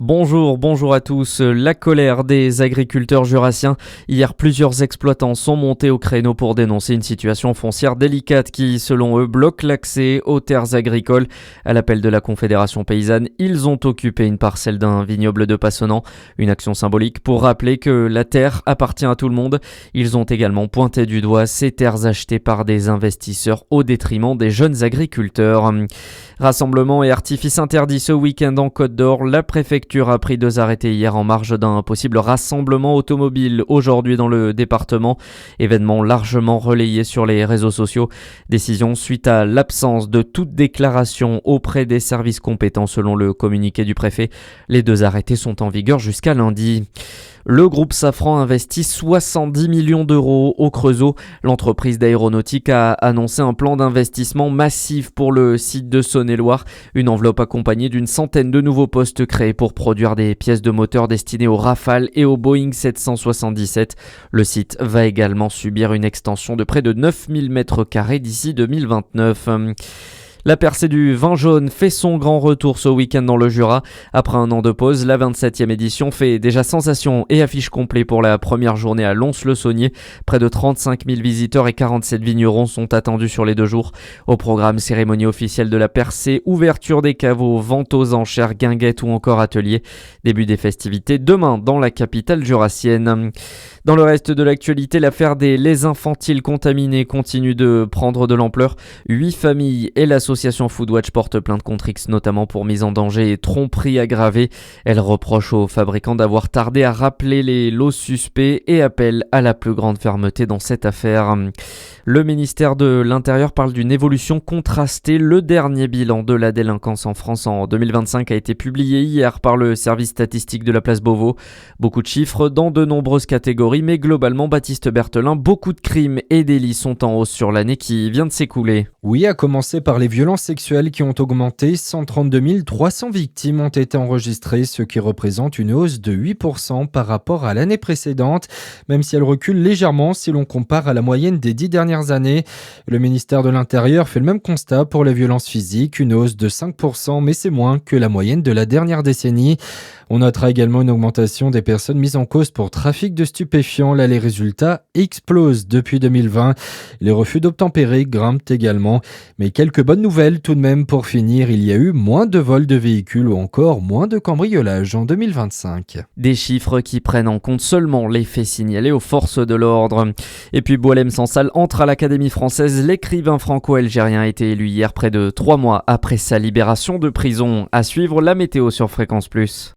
Bonjour à tous. La colère des agriculteurs jurassiens. Hier, plusieurs exploitants sont montés au créneau pour dénoncer une situation foncière délicate qui, selon eux, bloque l'accès aux terres agricoles. À l'appel de la Confédération paysanne, ils ont occupé une parcelle d'un vignoble de Passonnant. Une action symbolique pour rappeler que la terre appartient à tout le monde. Ils ont également pointé du doigt ces terres achetées par des investisseurs au détriment des jeunes agriculteurs. Rassemblement et artifices interdits ce week-end en Côte d'Or. La préfecture a pris 2 arrêtés hier en marge d'un possible rassemblement automobile aujourd'hui dans le département. Événement largement relayé sur les réseaux sociaux. Décision suite à l'absence de toute déclaration auprès des services compétents selon le communiqué du préfet. Les 2 arrêtés sont en vigueur jusqu'à lundi. Le groupe Safran investit 70 millions d'euros au Creusot. L'entreprise d'aéronautique a annoncé un plan d'investissement massif pour le site de Saône-et-Loire. Une enveloppe accompagnée d'une centaine de nouveaux postes créés pour produire des pièces de moteur destinées aux Rafale et aux Boeing 777. Le site va également subir une extension de près de 9000 m² d'ici 2029. La percée du vin jaune fait son grand retour ce week-end dans le Jura. Après un an de pause, la 27e édition fait déjà sensation et affiche complet pour la première journée à Lons-le-Saunier. Près de 35 000 visiteurs et 47 vignerons sont attendus sur les 2 jours. Au programme, cérémonie officielle de la percée, ouverture des caveaux, vente aux enchères, guinguettes ou encore atelier. Début des festivités demain dans la capitale jurassienne. Dans le reste de l'actualité, l'affaire des laits infantiles contaminés continue de prendre de l'ampleur. 8 familles et l'association Foodwatch portent plainte contre X, notamment pour mise en danger et tromperie aggravée. Elle reproche aux fabricants d'avoir tardé à rappeler les lots suspects et appelle à la plus grande fermeté dans cette affaire. Le ministère de l'Intérieur parle d'une évolution contrastée. Le dernier bilan de la délinquance en France en 2025 a été publié hier par le service statistique de la place Beauvau. Beaucoup de chiffres dans de nombreuses catégories, mais globalement, Baptiste Berthelin, beaucoup de crimes et délits sont en hausse sur l'année qui vient de s'écouler. Oui, à commencer par les violences sexuelles qui ont augmenté. 132 300 victimes ont été enregistrées, ce qui représente une hausse de 8% par rapport à l'année précédente, même si elle recule légèrement si l'on compare à la moyenne des 10 dernières années. Le ministère de l'Intérieur fait le même constat pour les violences physiques, une hausse de 5%, mais c'est moins que la moyenne de la dernière décennie. On notera également une augmentation des personnes mises en cause pour trafic de stupéfiants. Là, les résultats explosent depuis 2020. Les refus d'obtempérer grimpent également. Mais quelques bonnes nouvelles tout de même pour finir. Il y a eu moins de vols de véhicules ou encore moins de cambriolages en 2025. Des chiffres qui prennent en compte seulement les faits signalés aux forces de l'ordre. Et puis Boualem Sansal entre à l'Académie française. L'écrivain franco-algérien a été élu hier près de 3 mois après sa libération de prison. À suivre la météo sur Fréquence Plus.